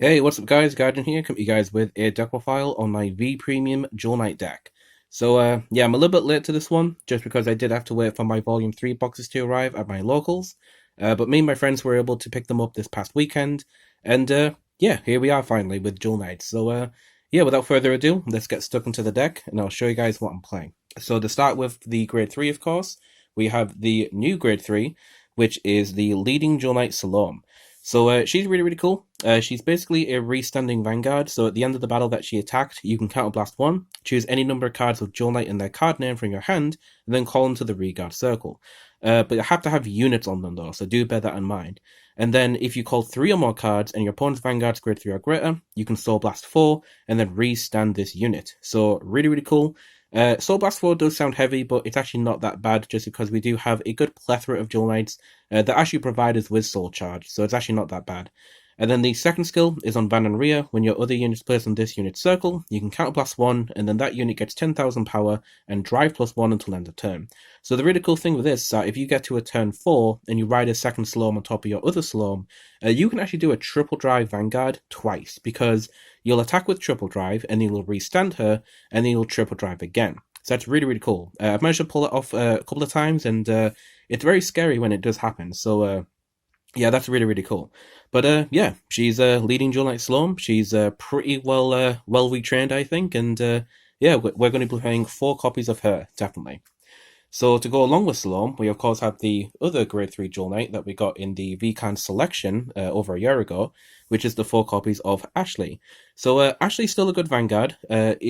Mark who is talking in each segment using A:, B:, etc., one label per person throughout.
A: Hey, what's up guys, Guardian here, coming to you guys with a deck profile on my V Premium Dual Knight deck. Yeah, I'm a little bit late to this one, just because I did have to wait for my Volume 3 boxes to arrive at my locals. But me and my friends were able to pick them up this past weekend, and yeah, here we are finally with Dual Knights. Yeah, without further ado, let's get stuck into the deck, and I'll show you guys what I'm playing. So to start with the Grade 3, of course, we have the new Grade 3, which is the leading Dual Knight Salome. She's really cool. She's basically a restanding Vanguard, so at the end of the battle that she attacked, you can counterblast one, choose any number of cards with Dual Knight in their card name from your hand, and then call them to the Reguard circle. But you have to have units on them though, so do bear that in mind. And then if you call 3 or more cards and your opponent's Vanguard's grade 3 or greater, you can Soul Blast 4 and then restand this unit. So really cool. Soul Blast 4 does sound heavy, but it's actually not that bad just because we do have a good plethora of Dual Knights that actually provide us with Soul Charge, so it's actually not that bad. And then the second skill is on Van and Rhea. When your other unit is placed on this unit's circle, you can counterblast 1, and then that unit gets 10,000 power and drive +1 until end of turn. So the really cool thing with this is that if you get to a turn 4 and you ride a second Salome on top of your other Salome, you can actually do a triple drive Vanguard twice, because you'll attack with triple drive, and then you'll restand her, and then you'll triple drive again. So that's really cool. I've managed to pull it off a couple of times, and it's very scary when it does happen. Yeah, that's really cool. But yeah, she's leading Dual Knight Salome. She's pretty well retrained, I think, and yeah, we're going to be playing 4 copies of her, definitely. So to go along with Salome, we of course have the other Grade 3 Dual Knight that we got in the VCon selection over a year ago, which is the 4 copies of Ashley. Ashley's still a good Vanguard.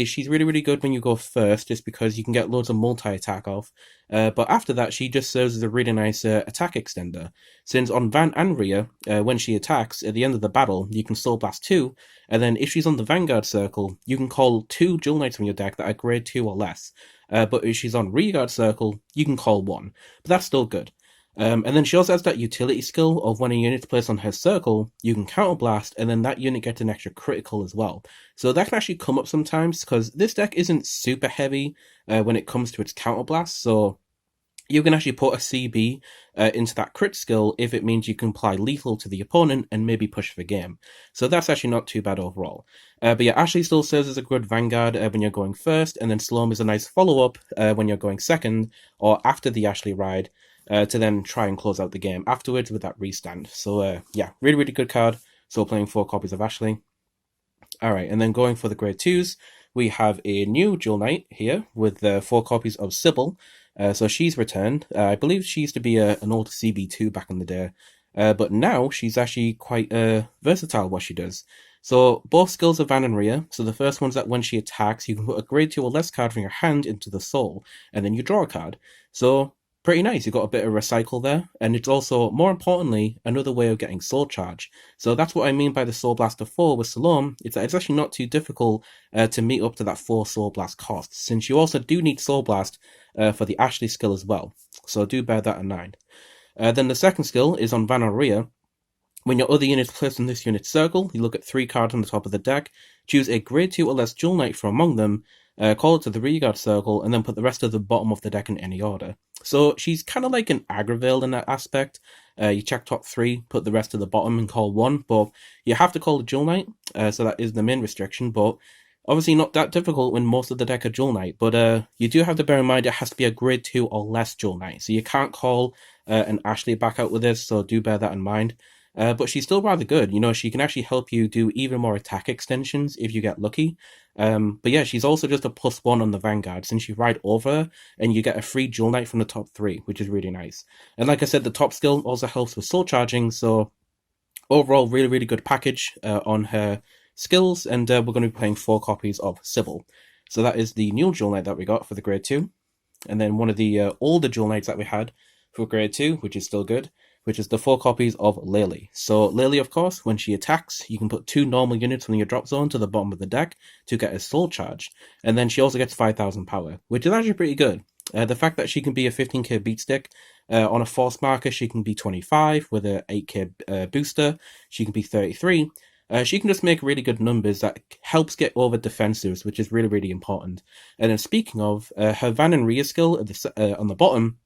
A: She's really good when you go first, just because you can get loads of multi-attack off. But after that, she just serves as a really nice attack extender. Since on Van and Rhea, when she attacks, at the end of the battle, you can Soul Blast 2, and then if she's on the Vanguard circle, you can call 2 Dual Knights from your deck that are Grade 2 or less. But if she's on Reguard circle, you can call 1. But that's still good. And then she also has that utility skill of when a unit's placed on her circle, you can counterblast, and then that unit gets an extra critical as well. So that can actually come up sometimes, because this deck isn't super heavy when it comes to its counterblast, so you can actually put a CB into that crit skill if it means you can apply lethal to the opponent and maybe push for game. So that's actually not too bad overall. But yeah, Ashley still serves as a good Vanguard when you're going first, and then Salome is a nice follow-up when you're going second, or after the Ashley ride, to then try and close out the game afterwards with that restand. So yeah, really good card. So playing 4 copies of Ashley. Alright, and then going for the Grade 2s, we have a new Dual Knight here with 4 copies of Sybil. So she's returned. I believe she used to be an old CB2 back in the day, but now she's actually quite versatile what she does. So both skills are Van and Rhea. So the first one's that when she attacks, you can put a Grade 2 or less card from your hand into the soul, and then you draw a card. So pretty nice. You've got a bit of recycle there, and it's also, more importantly, another way of getting soul charge. So that's what I mean by the Soul Blaster 4 with Salome. It's that it's actually not too difficult to meet up to that 4 Soul Blast cost, since you also do need Soul Blast for the Ashley skill as well. So do bear that in mind. Then the second skill is on Van and Rhea. When your other unit is placed in this unit's circle, you look at 3 cards on the top of the deck, choose a Grade 2 or less Dual Knight from among them, call it to the Reguard circle, and then put the rest of the bottom of the deck in any order. So she's kind of like an Agravale in that aspect. You check top 3, put the rest to the bottom and call 1, but you have to call the Dual Knight, so that is the main restriction, but obviously not that difficult when most of the deck are Dual Knight, but you do have to bear in mind it has to be a Grade 2 or less Dual Knight, so you can't call an Ashley back out with this, so do bear that in mind. But she's still rather good. You know, she can actually help you do even more attack extensions if you get lucky. But yeah, she's also just a +1 on the Vanguard, since you ride over her and you get a free Dual Knight from the top 3, which is really nice. And like I said, the top skill also helps with soul charging, so overall, really good package on her skills, and we're going to be playing 4 copies of Sybil. So that is the new Dual Knight that we got for the Grade 2. And then one of the older Dual Knights that we had for Grade 2, which is still good, which is the 4 copies of Lily. So Lily, of course, when she attacks, you can put 2 normal units from your drop zone to the bottom of the deck to get a soul charge. And then she also gets 5,000 power, which is actually pretty good. The fact that she can be a 15k beatstick, on a force marker she can be 25 with a 8k booster, she can be 33. She can just make really good numbers that helps get over defensives, which is really important. And then speaking of, her Van and Rhea skill at on the bottom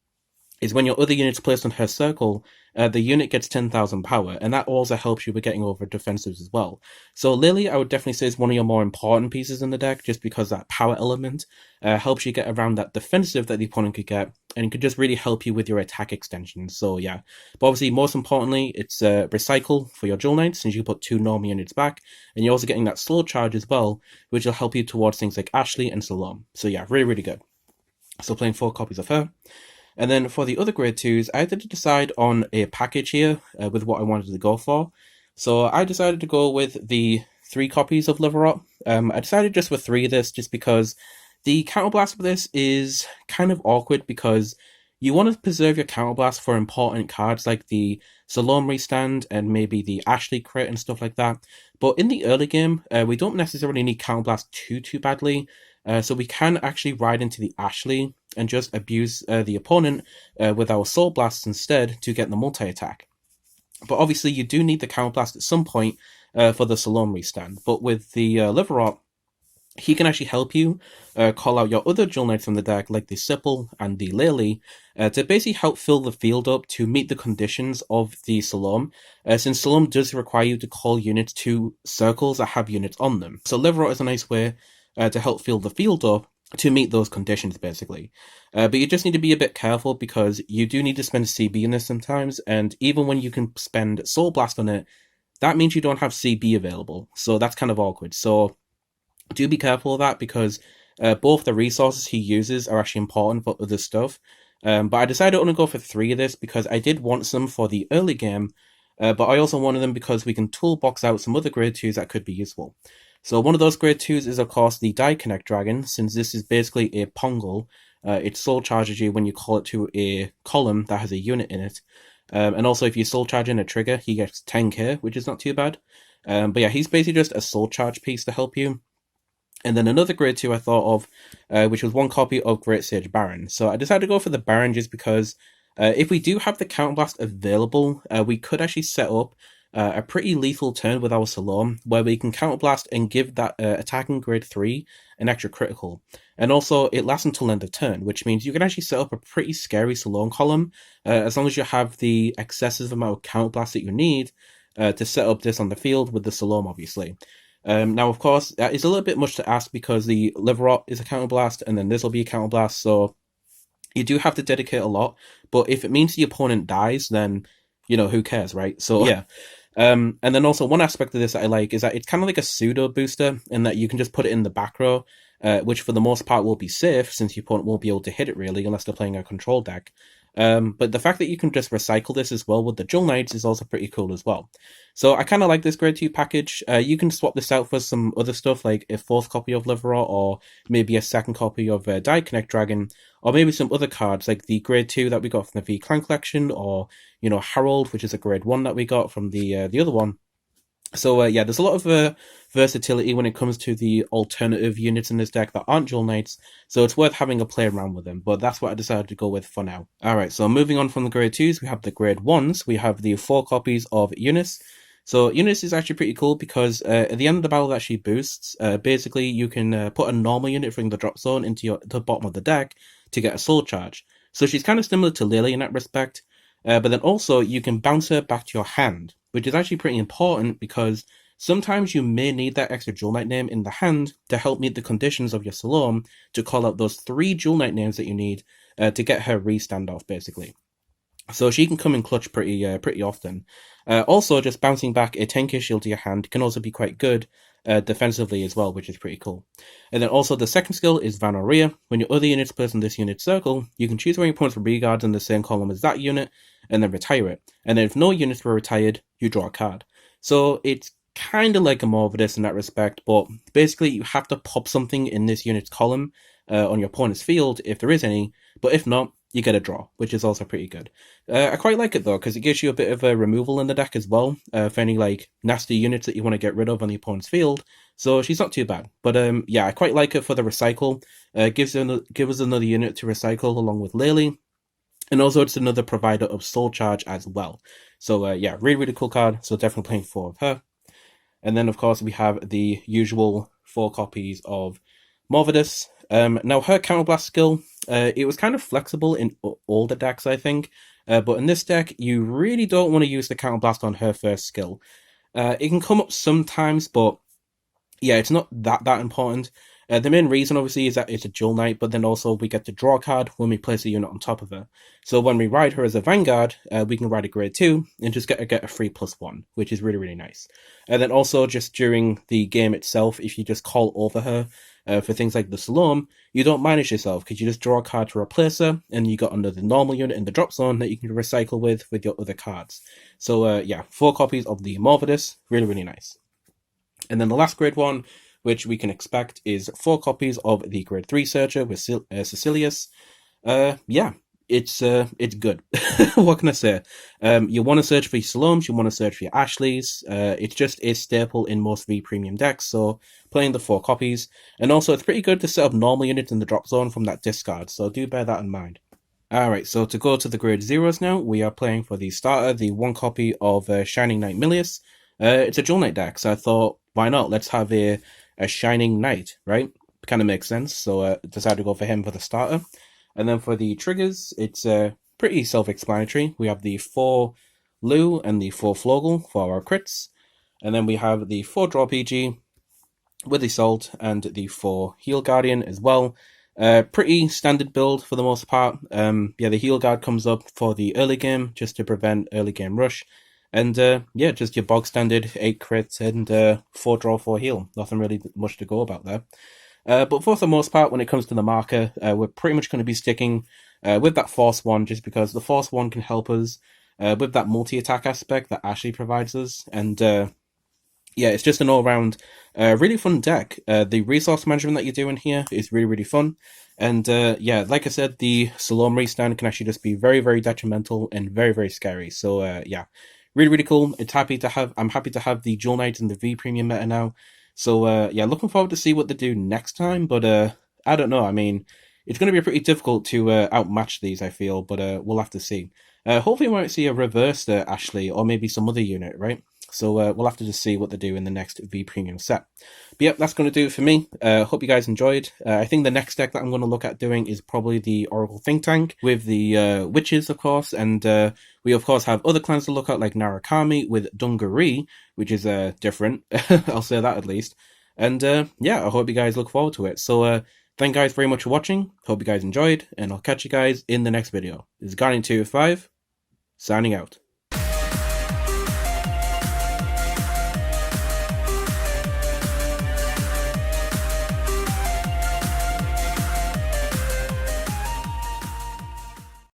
A: is when your other unit's placed on her circle the unit gets 10,000 power, and that also helps you with getting over defensives as well. So Lily, I would definitely say, is one of your more important pieces in the deck, just because that power element helps you get around that defensive that the opponent could get, and it could just really help you with your attack extensions. So yeah, but obviously most importantly, it's recycle for your Dual Knights, since you put 2 normal units back, and you're also getting that slow charge as well, which will help you towards things like Ashley and Salome. So yeah, really, really good. So playing 4 copies of her. And then for the other grade 2s, I had to decide on a package here with what I wanted to go for. So I decided to go with the 3 copies of Liverot. I decided just for 3 of this, just because the counterblast for this is kind of awkward, because you want to preserve your counterblast for important cards like the Salome stand and maybe the Ashley crit and stuff like that. But in the early game, we don't necessarily need counterblast too badly. So we can actually ride into the Ashley and just abuse the opponent with our Soul Blasts instead to get the multi-attack. But obviously you do need the counterblast at some point for the Salome stand. But with the Liverot, he can actually help you call out your other Dual Knights from the deck, like the Sipple and the Lily, to basically help fill the field up to meet the conditions of the Salome, since Salome does require you to call units to circles that have units on them. So Liverot is a nice way to help fill the field up to meet those conditions, basically. But you just need to be a bit careful, because you do need to spend CB in this sometimes, and even when you can spend Soul Blast on it, that means you don't have CB available, so that's kind of awkward. So do be careful of that, because both the resources he uses are actually important for other stuff. But I decided to only go for 3 of this, because I did want some for the early game, but I also wanted them because we can toolbox out some other grade 2s that could be useful. So one of those grade 2s is, of course, the Die Connect Dragon, since this is basically a Pongal. It soul charges you when you call it to a column that has a unit in it. And also, if you soul charge in a trigger, he gets 10k, which is not too bad. But yeah, he's basically just a soul charge piece to help you. And then another grade 2 I thought of, which was 1 copy of Great Sage Baron. So I decided to go for the Baron just because if we do have the Counterblast available, we could actually set up a pretty lethal turn with our Salome, where we can Counterblast and give that attacking grade 3 an extra critical. And also, it lasts until end of turn, which means you can actually set up a pretty scary Salome column, as long as you have the excessive amount of Counterblast that you need to set up this on the field with the Salome, obviously. Now, of course, it's a little bit much to ask, because the Liverot is a Counterblast, and then this will be a Counterblast, so you do have to dedicate a lot. But if it means the opponent dies, then, you know, who cares, right? So, yeah. And then also, one aspect of this that I like is that it's kind of like a pseudo booster, in that you can just put it in the back row, which for the most part will be safe, since your opponent won't be able to hit it really, unless they're playing a control deck. But the fact that you can just recycle this as well with the Dual Knights is also pretty cool as well. So I kind of like this grade 2 package. You can swap this out for some other stuff, like a 4th copy of Liverot, or maybe a 2nd copy of Die Connect Dragon, or maybe some other cards like the grade 2 that we got from the V Clan collection, or, you know, Harold, which is a grade 1 that we got from the other one. So yeah, there's a lot of versatility when it comes to the alternative units in this deck that aren't Dual Knights, so it's worth having a play around with them, but that's what I decided to go with for now. Alright, so moving on from the grade 2s, we have the grade 1s. We have the 4 copies of Eunice. So Eunice is actually pretty cool, because at the end of the battle that she boosts, basically you can put a normal unit from the drop zone into the bottom of the deck to get a soul charge. So she's kind of similar to Lily in that respect, but then also you can bounce her back to your hand, which is actually pretty important, because sometimes you may need that extra Dual Knight name in the hand to help meet the conditions of your Salome to call out those 3 Dual Knight names that you need to get her re-stand off, basically. So she can come in clutch pretty often. Also, just bouncing back a 10k shield to your hand can also be quite good defensively as well, which is pretty cool. And then also the second skill is Vanguard. When your other unit's placed in this unit circle, you can choose where your opponent's reguards in the same column as that unit, and then retire it. And then if no units were retired, you draw a card. So it's kind of like a Morvidus in that respect, but basically you have to pop something in this unit's column on your opponent's field if there is any, but if not, you get a draw, which is also pretty good. I quite like it though, because it gives you a bit of a removal in the deck as well, for any like nasty units that you want to get rid of on the opponent's field. So she's not too bad. But yeah, I quite like it for the recycle. Give us another unit to recycle along with Lily. And also it's another provider of soul charge as well. So yeah, really cool card. So definitely playing 4 of her. And then of course we have the usual 4 copies of Morvidus. Now her counterblast skill It was kind of flexible in all the decks, I think. But in this deck, you really don't want to use the Counterblast on her first skill. It can come up sometimes, but yeah, it's not that important. The main reason, obviously, is that it's a Dual Knight, but then also we get to draw a card when we place a unit on top of her. So when we ride her as a Vanguard, we can ride a grade 2 and just get a free +1, which is really, really nice. And then also, just during the game itself, if you just call over her for things like the Salome, you don't manage yourself because you just draw a card to replace her, and you got under the normal unit in the drop zone that you can recycle with your other cards. So yeah, 4 copies of the Morvidus, really, really nice. And then the last grade 1, which we can expect, is 4 copies of the grade 3 Searcher with Cecilius. Yeah, it's good. What can I say? You want to search for your Salomes, you want to search for your Ashleys. It's just a staple in most V Premium decks, so playing the 4 copies. And also, it's pretty good to set up normal units in the drop zone from that discard, so do bear that in mind. Alright, so to go to the grade 0s now, we are playing for the starter, the 1 copy of Shining Knight Milius. It's a Dual Knight deck, so I thought, why not? Let's have a Shining Knight, right? Kind of makes sense, so decided to go for him for the starter. And then for the triggers, it's pretty self-explanatory. We have the 4 Lu and the 4 Flogel for our crits. And then we have the 4 Draw PG with the Salt and the 4 Heal Guardian as well. Pretty standard build for the most part. Yeah, the Heal Guard comes up for the early game just to prevent early game rush. And yeah, just your bog standard 8 crits and 4 draw 4 heal. Nothing really much to go about there. But for the most part, when it comes to the marker, we're pretty much going to be sticking with that Force 1, just because the Force 1 can help us with that multi-attack aspect that Ashley provides us. And yeah, it's just an all-round really fun deck. The resource management that you're doing here is really, really fun. And yeah, like I said, the Salome restand can actually just be very, very detrimental and very, very scary. So yeah, really, really cool. I'm happy to have the Dual Knights in the V Premium meta now. So yeah, looking forward to see what they do next time. But I don't know. I mean, it's going to be pretty difficult to outmatch these, I feel. But we'll have to see. Hopefully we might see a reversed Ashley or maybe some other unit, right? So we'll have to just see what they do in the next V Premium set. But yep, that's going to do it for me. Hope you guys enjoyed. I think the next deck that I'm going to look at doing is probably the Oracle Think Tank with the Witches, of course. And we, of course, have other clans to look at like Narakami with Dungaree, which is different. I'll say that at least. And yeah, I hope you guys look forward to it. So thank you guys very much for watching. Hope you guys enjoyed. And I'll catch you guys in the next video. This is Guardian 205, signing out.